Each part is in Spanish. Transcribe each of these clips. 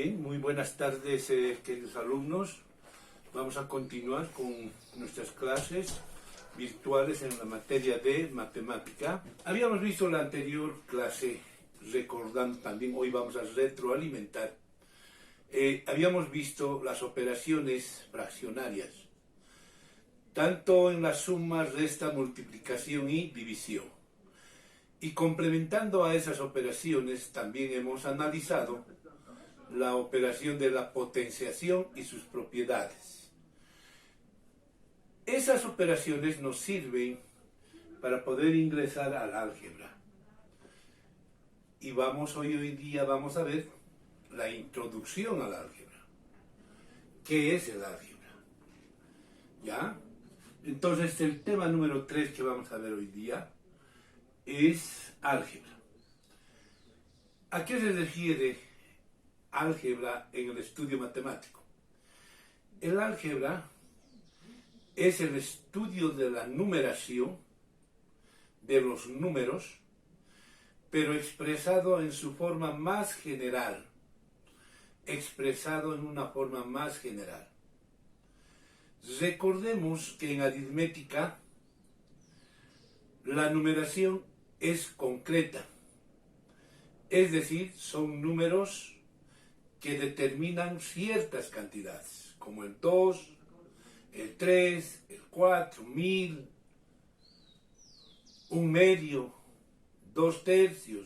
Bien, muy buenas tardes, queridos alumnos. Vamos a continuar con nuestras clases virtuales en la materia de matemática. Habíamos visto la anterior clase, recordando también, hoy vamos a retroalimentar. Habíamos visto las operaciones fraccionarias, tanto en la suma, resta, multiplicación y división. Y complementando a esas operaciones, también hemos analizado la operación de la potenciación y sus propiedades. Esas operaciones nos sirven para poder ingresar al álgebra. Y hoy día vamos a ver la introducción al álgebra. ¿Qué es el álgebra? ¿Ya? Entonces, el tema número 3 que vamos a ver hoy día es álgebra. ¿A qué se refiere álgebra en el estudio matemático? El álgebra es el estudio de la numeración, de los números, pero expresado en su forma más general, expresado en una forma más general. Recordemos que en aritmética la numeración es concreta, es decir, son números que determinan ciertas cantidades, como el 2, el 3, el 4, 1000, 1/2, 2/3,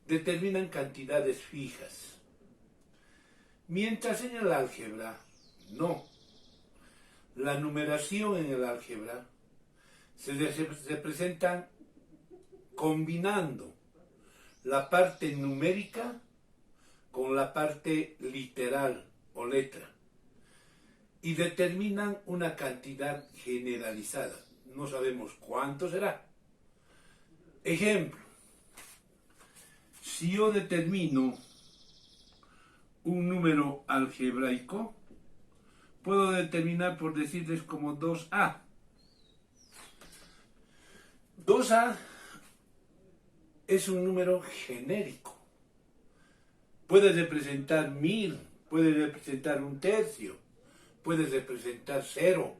determinan cantidades fijas. Mientras en el álgebra, no. La numeración en el álgebra se representan combinando la parte numérica con la parte literal o letra y determinan una cantidad generalizada. No sabemos cuánto será. Ejemplo, si yo determino un número algebraico, puedo determinar por decirles como 2a. 2a es un número genérico. Puede representar 1000, puede representar 1/3, puede representar 0.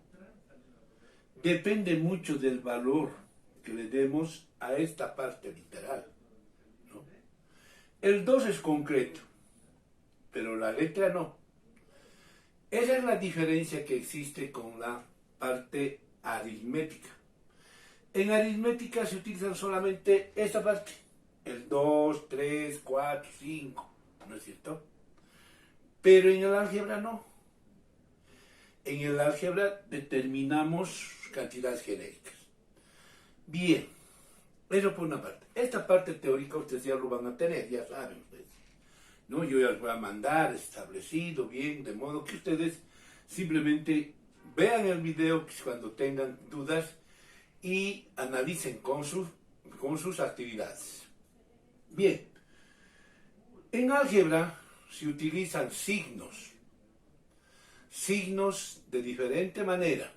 Depende mucho del valor que le demos a esta parte literal, ¿no? El 2 es concreto, pero la letra no. Esa es la diferencia que existe con la parte aritmética. En aritmética se utilizan solamente esta parte, el 2, 3, 4, 5, ¿no es cierto? Pero en el álgebra no. En el álgebra determinamos cantidades genéricas. Bien, eso por una parte. Esta parte teórica ustedes ya lo van a tener, ya saben ustedes, ¿no? Yo ya les voy a mandar establecido bien, de modo que ustedes simplemente vean el video cuando tengan dudas y analicen con sus actividades. Bien, en álgebra se utilizan signos de diferente manera.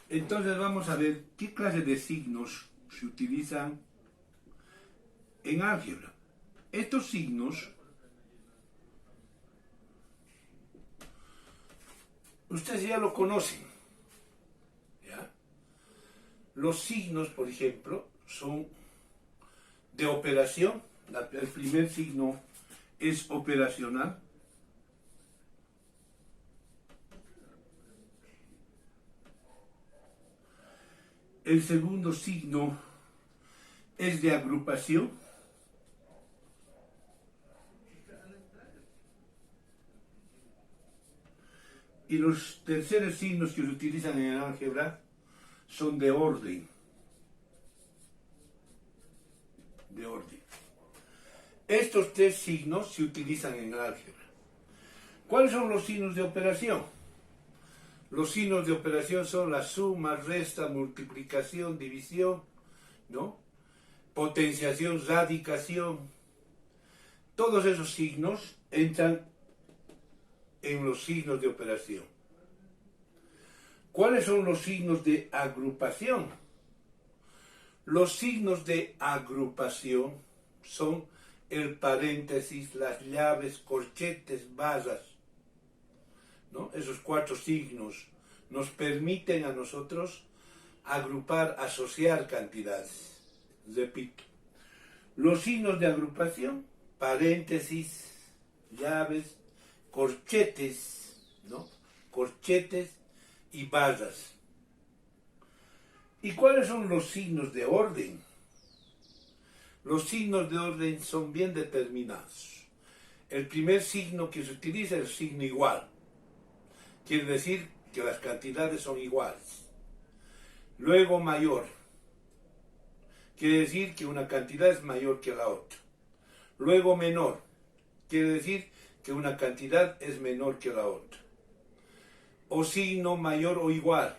Entonces vamos a ver qué clase de signos se utilizan en álgebra. Estos signos, ustedes ya lo conocen, ¿ya? Los signos, por ejemplo, son de operación. El primer signo es operacional. El segundo signo es de agrupación. Y los terceros signos que se utilizan en el álgebra son de orden. De orden. Estos tres signos se utilizan en el álgebra. ¿Cuáles son los signos de operación? Los signos de operación son la suma, resta, multiplicación, división, ¿no? Potenciación, radicación. Todos esos signos entran en los signos de operación. ¿Cuáles son los signos de agrupación? Los signos de agrupación son el paréntesis, las llaves, corchetes, barras, ¿no? Esos 4 signos nos permiten a nosotros agrupar, asociar cantidades. Repito, los signos de agrupación, paréntesis, llaves, corchetes, ¿no? Corchetes y barras. ¿Y cuáles son los signos de orden? Los signos de orden son bien determinados. El primer signo que se utiliza es el signo igual. Quiere decir que las cantidades son iguales. Luego mayor. Quiere decir que una cantidad es mayor que la otra. Luego menor. Quiere decir que una cantidad es menor que la otra. O signo mayor o igual,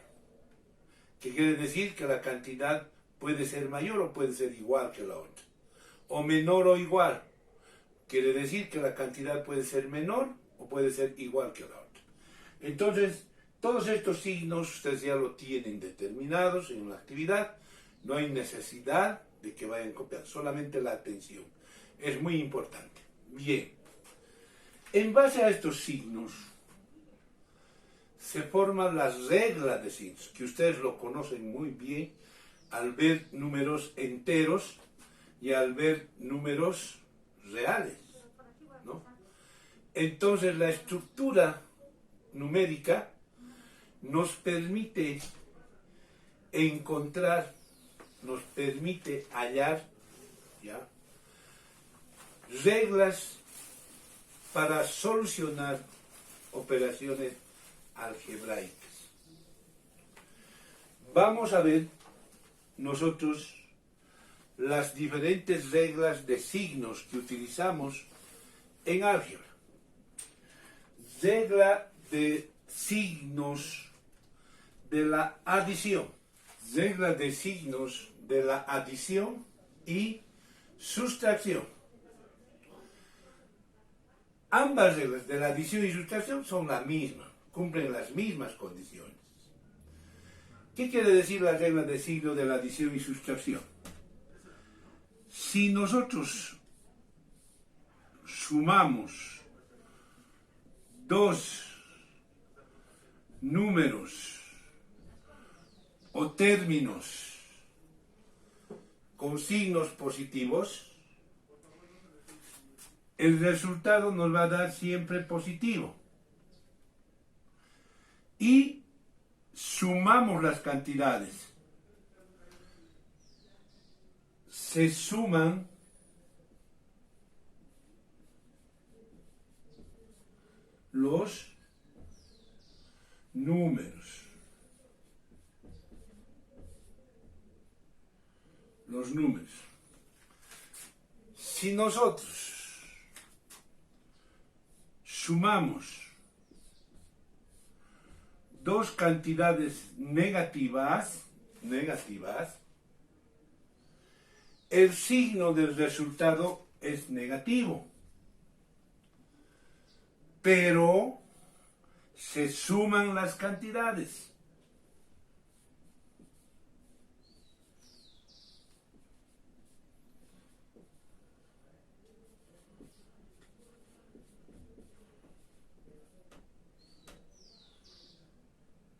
que quiere decir que la cantidad puede ser mayor o puede ser igual que la otra. O menor o igual, quiere decir que la cantidad puede ser menor o puede ser igual que la otra. Entonces, todos estos signos ustedes ya lo tienen determinados en la actividad, no hay necesidad de que vayan a copiar, solamente la atención. Es muy importante. Bien, en base a estos signos, se forman las reglas de signos, que ustedes lo conocen muy bien al ver números enteros y al ver números reales, ¿no? Entonces la estructura numérica nos permite encontrar, nos permite hallar, ¿ya?, reglas para solucionar operaciones algebraicas. Vamos a ver nosotros las diferentes reglas de signos que utilizamos en álgebra. Regla de signos de la adición. Regla de signos de la adición y sustracción. Ambas reglas de la adición y sustracción son la misma, cumplen las mismas condiciones. ¿Qué quiere decir la regla de signo de la adición y sustracción? Si nosotros sumamos 2 números o términos con signos positivos, el resultado nos va a dar siempre positivo. Y sumamos las cantidades. Se suman los números. Los números. Si nosotros sumamos 2 cantidades negativas, el signo del resultado es negativo, pero se suman las cantidades.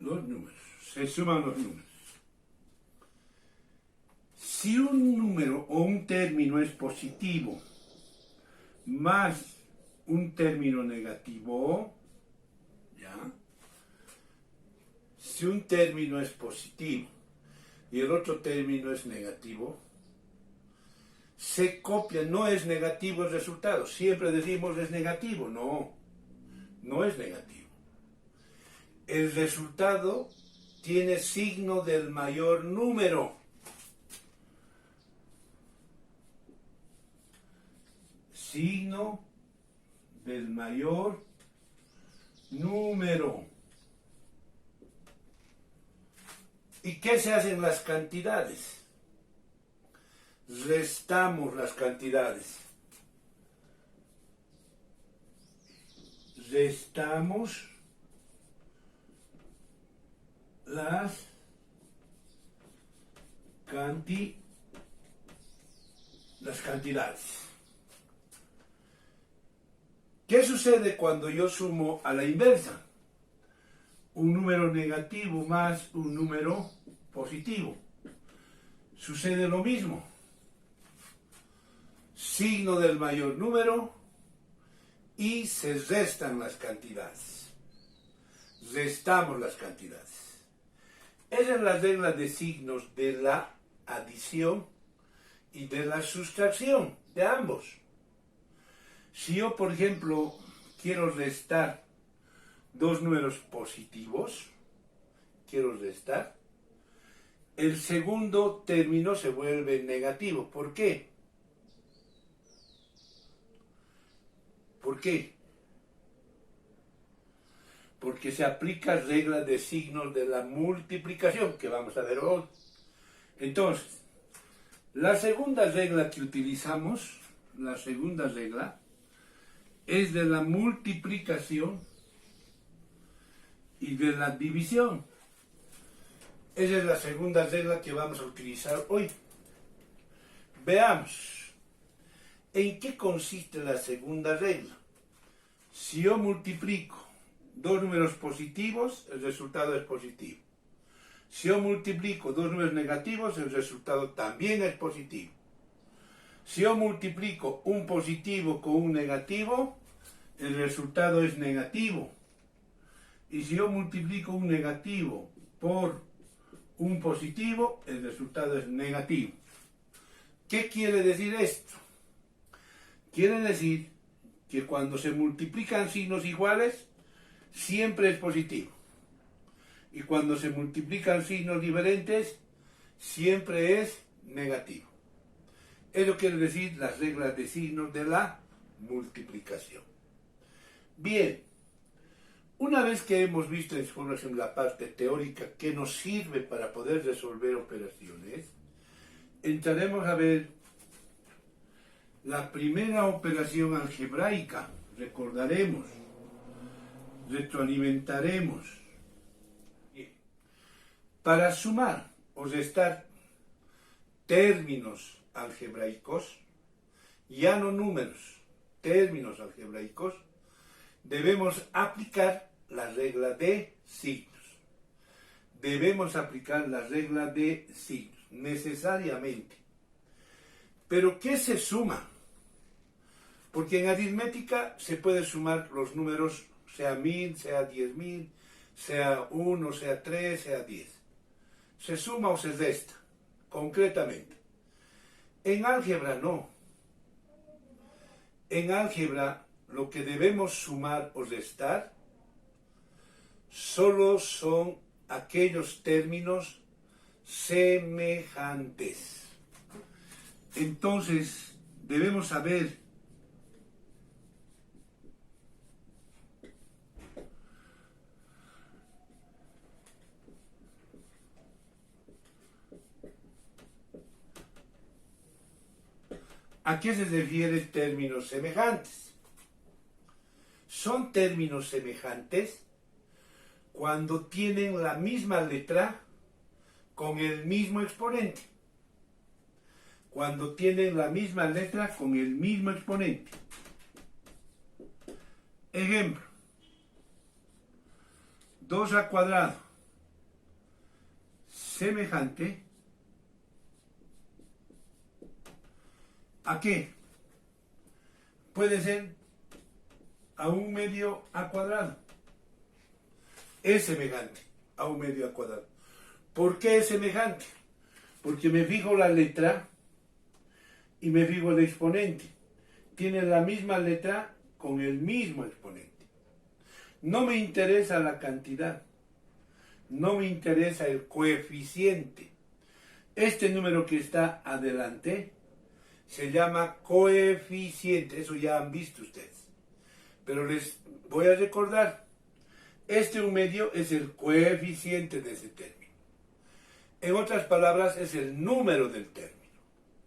Los números, se suman los números. Si un número o un término es positivo más un término negativo, ¿ya? Si un término es positivo y el otro término es negativo, se copia, no es negativo el resultado. Siempre decimos es negativo, no es negativo. El resultado tiene signo del mayor número. Signo del mayor número. ¿Y qué se hacen las cantidades? Restamos las cantidades. Restamos las cantidades. ¿Qué sucede cuando yo sumo a la inversa? Un número negativo más un número positivo. Sucede lo mismo. Signo del mayor número y se restan las cantidades. Restamos las cantidades. Esa es la regla de signos de la adición y de la sustracción de ambos. Si yo, por ejemplo, quiero restar dos números positivos, el segundo término se vuelve negativo. ¿Por qué? ¿Por qué? Porque se aplica regla de signos de la multiplicación, que vamos a ver hoy. Entonces, la segunda regla que utilizamos, es de la multiplicación y de la división. Esa es la segunda regla que vamos a utilizar hoy. Veamos, ¿en qué consiste la segunda regla? Si yo multiplico dos números positivos, el resultado es positivo. Si yo multiplico dos números negativos, el resultado también es positivo. Si yo multiplico un positivo con un negativo, el resultado es negativo. Y si yo multiplico un negativo por un positivo, el resultado es negativo. ¿Qué quiere decir esto? Quiere decir que cuando se multiplican signos iguales, siempre es positivo. Y cuando se multiplican signos diferentes, siempre es negativo. Eso quiere decir las reglas de signos de la multiplicación. Bien, una vez que hemos visto en la parte teórica que nos sirve para poder resolver operaciones, entraremos a ver la primera operación algebraica. Recordaremos, retroalimentaremos. Para sumar o restar términos algebraicos, ya no números, términos algebraicos, debemos aplicar la regla de signos. Debemos aplicar la regla de signos, necesariamente. ¿Pero qué se suma? Porque en aritmética se puede sumar los números, sea 1000, sea 10.000, sea 1, sea 3, sea 10. Se suma o se resta, concretamente. En álgebra no. En álgebra lo que debemos sumar o restar solo son aquellos términos semejantes. Entonces, debemos saber ¿a qué se refiere términos semejantes? Son términos semejantes cuando tienen la misma letra con el mismo exponente. Cuando tienen la misma letra con el mismo exponente. Ejemplo, 2 al cuadrado, semejante ¿a qué? Puede ser a 1/2 al cuadrado. Es semejante a 1/2 al cuadrado. ¿Por qué es semejante? Porque me fijo la letra y me fijo el exponente. Tiene la misma letra con el mismo exponente. No me interesa la cantidad. No me interesa el coeficiente. Este número que está adelante se llama coeficiente. Eso ya han visto ustedes. Pero les voy a recordar. Este 1/2 es el coeficiente de ese término. En otras palabras, es el número del término.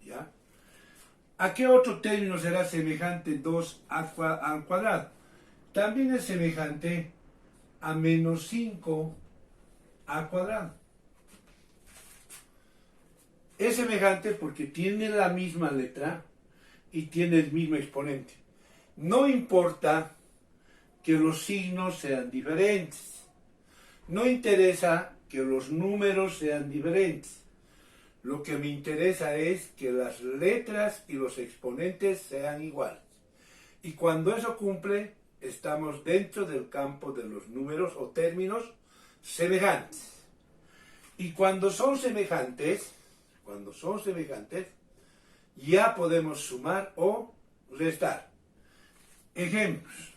¿Ya? ¿A qué otro término será semejante 2 al cuadrado? También es semejante a -5 al cuadrado. Es semejante porque tiene la misma letra y tiene el mismo exponente. No importa que los signos sean diferentes. No interesa que los números sean diferentes. Lo que me interesa es que las letras y los exponentes sean iguales. Y cuando eso cumple, estamos dentro del campo de los números o términos semejantes. Y cuando son semejantes, ya podemos sumar o restar. Ejemplos.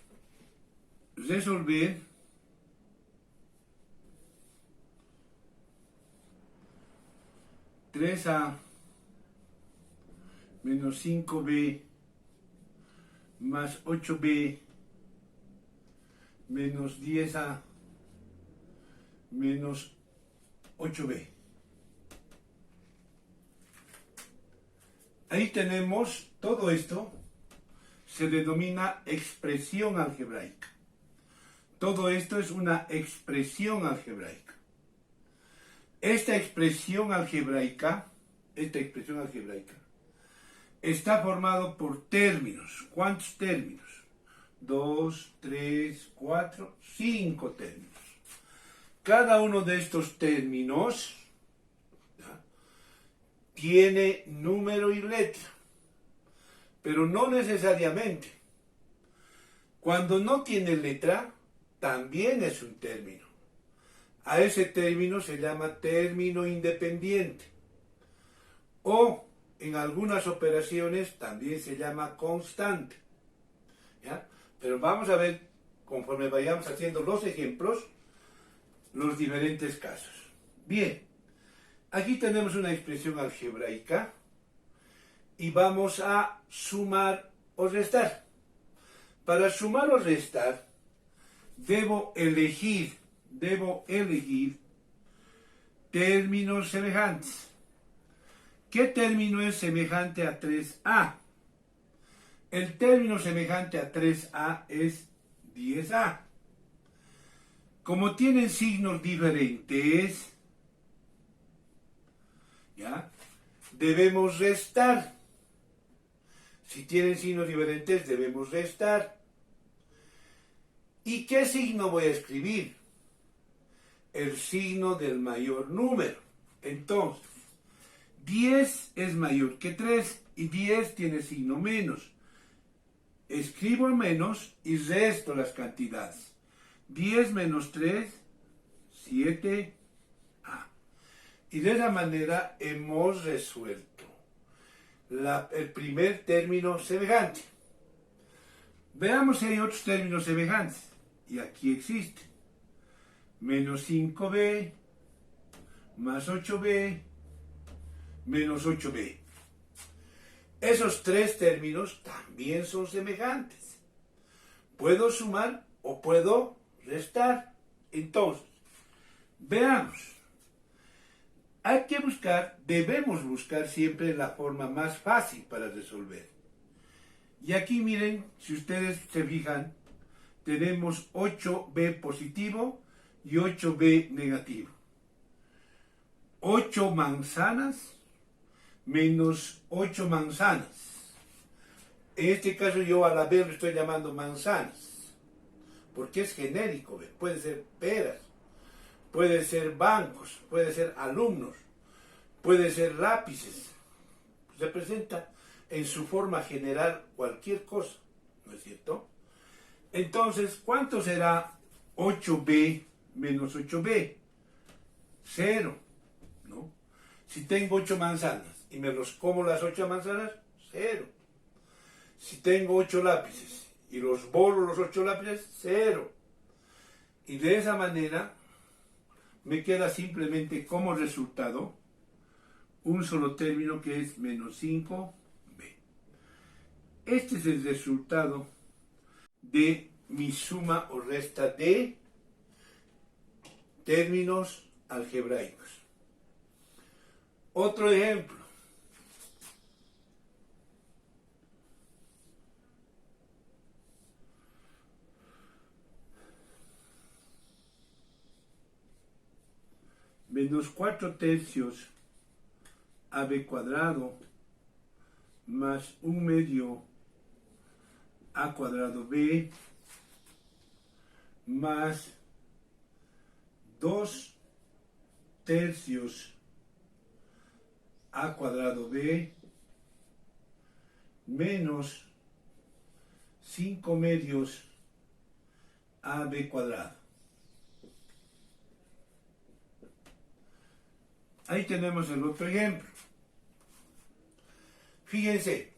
Resolver (3a menos 5b más 8b menos 10a menos 8b. Ahí tenemos todo esto, se denomina expresión algebraica. Todo esto es una expresión algebraica. Esta expresión algebraica está formado por términos. ¿Cuántos términos? 2, 3, 4, 5 términos. Cada uno de estos términos, ¿ya?, tiene número y letra, pero no necesariamente. Cuando no tiene letra, también es un término. A ese término se llama término independiente. O en algunas operaciones también se llama constante. ¿Ya? Pero vamos a ver, conforme vayamos haciendo los ejemplos, los diferentes casos. Bien, aquí tenemos una expresión algebraica y vamos a sumar o restar. Para sumar o restar, debo elegir términos semejantes. ¿Qué término es semejante a 3a? El término semejante a 3a es 10a. Como tienen signos diferentes, ¿ya?, debemos restar. Si tienen signos diferentes, debemos restar. ¿Y qué signo voy a escribir? El signo del mayor número. Entonces, 10 es mayor que 3 y 10 tiene signo menos. Escribo menos y resto las cantidades. 10 menos 3, 7a. Y de esa manera hemos resuelto el primer término semejante. Veamos si hay otros términos semejantes. Y aquí existe. Menos 5b más 8b menos 8b. Esos tres términos también son semejantes. Puedo sumar o puedo restar. Entonces, veamos. Debemos buscar siempre la forma más fácil para resolver. Y aquí miren, si ustedes se fijan, tenemos 8b positivo y 8b negativo. 8 manzanas menos 8 manzanas. En este caso yo a la B lo estoy llamando manzanas, porque es genérico, ¿ve? Puede ser peras, puede ser bancos, puede ser alumnos, puede ser lápices. Representa en su forma general cualquier cosa, ¿no es cierto? Entonces, ¿cuánto será 8b menos 8b? 0, ¿no? Si tengo 8 manzanas y me los como las 8 manzanas, 0. Si tengo 8 lápices y los borro los 8 lápices, 0. Y de esa manera me queda simplemente como resultado un solo término que es menos 5b. Este es el resultado de mi suma o resta de términos algebraicos. Otro ejemplo. Menos 4 tercios ab cuadrado más 1 medio a cuadrado b más 2 tercios a cuadrado b menos 5 medios ab cuadrado. Ahí tenemos el otro ejemplo. Fíjense,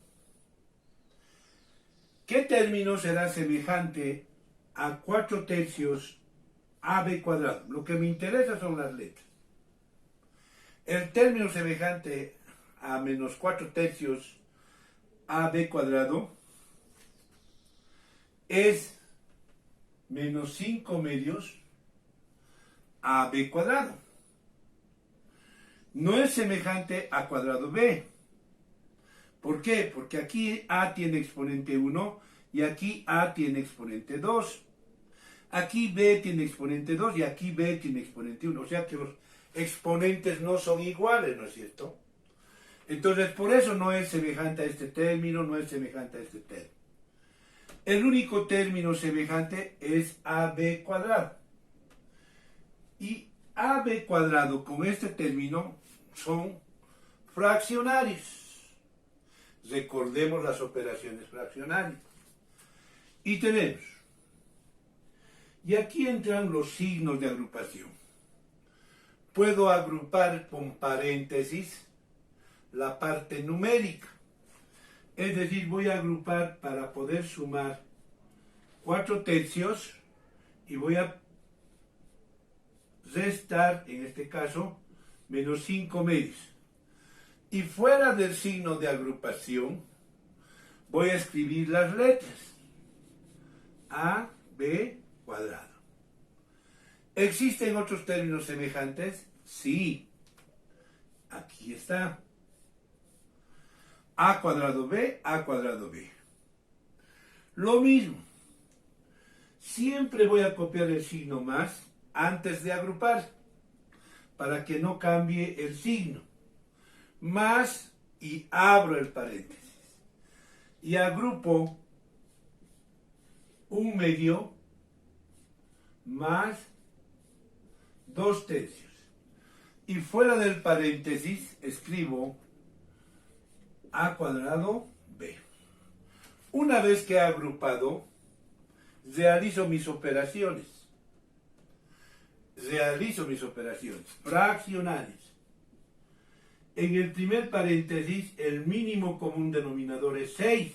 ¿qué término será semejante a 4 tercios ab cuadrado? Lo que me interesa son las letras. El término semejante a menos 4 tercios ab cuadrado es menos 5 medios ab cuadrado. No es semejante a cuadrado b. ¿Por qué? Porque aquí a tiene exponente 1 y aquí a tiene exponente 2. Aquí b tiene exponente 2 y aquí b tiene exponente 1. O sea que los exponentes no son iguales, ¿no es cierto? Entonces, por eso no es semejante a este término, no es semejante a este término. El único término semejante es ab cuadrado. Y ab cuadrado con este término son fraccionarios. Recordemos las operaciones fraccionarias. Y tenemos, y aquí entran los signos de agrupación. Puedo agrupar con paréntesis la parte numérica. Es decir, voy a agrupar para poder sumar 4 tercios y voy a restar, en este caso, menos 5 medios. Y fuera del signo de agrupación, voy a escribir las letras. A, B, cuadrado. ¿Existen otros términos semejantes? Sí. Aquí está. A cuadrado B, A cuadrado B. Lo mismo. Siempre voy a copiar el signo más antes de agrupar, para que no cambie el signo. Más y abro el paréntesis. Y agrupo 1 medio más 2 tercios. Y fuera del paréntesis escribo a cuadrado b. Una vez que he agrupado, realizo mis operaciones. Fraccionarias. En el primer paréntesis, el mínimo común denominador es 6.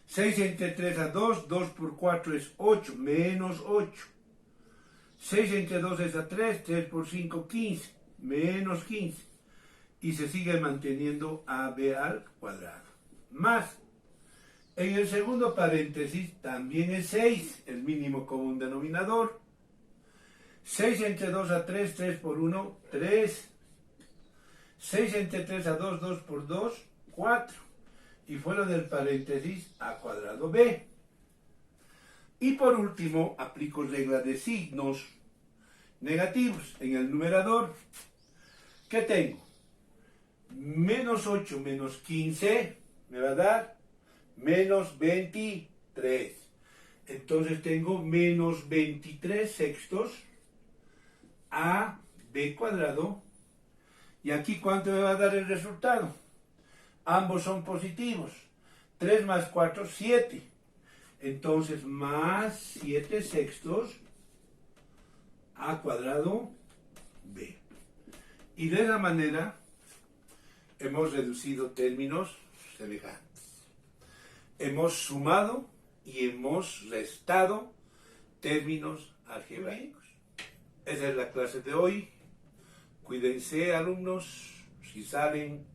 6 entre 3 a 2, 2 por 4 es 8, menos 8. 6 entre 2 es a 3, 3 por 5, 15, menos 15. Y se sigue manteniendo ab al cuadrado. Más, en el segundo paréntesis también es 6, el mínimo común denominador. 6 entre 2 a 3, 3 por 1, 3. 6 entre 3 a 2, 2 por 2, 4. Y fuera del paréntesis, a cuadrado b. Y por último, aplico regla de signos negativos en el numerador. ¿Qué tengo? Menos 8 menos 15 me va a dar menos 23. Entonces tengo menos 23 sextos a b cuadrado. Y aquí, ¿cuánto me va a dar el resultado? Ambos son positivos. 3 más 4, 7. Entonces, más 7 sextos a cuadrado b. Y de esa manera hemos reducido términos semejantes. Hemos sumado y hemos restado términos algebraicos. Esa es la clase de hoy. Cuídense, alumnos. Si salen,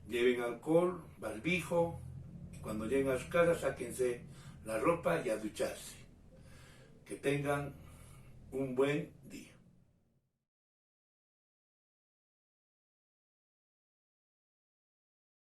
lleven alcohol, barbijo. Y cuando lleguen a su casa, sáquense la ropa y a ducharse. Que tengan un buen día.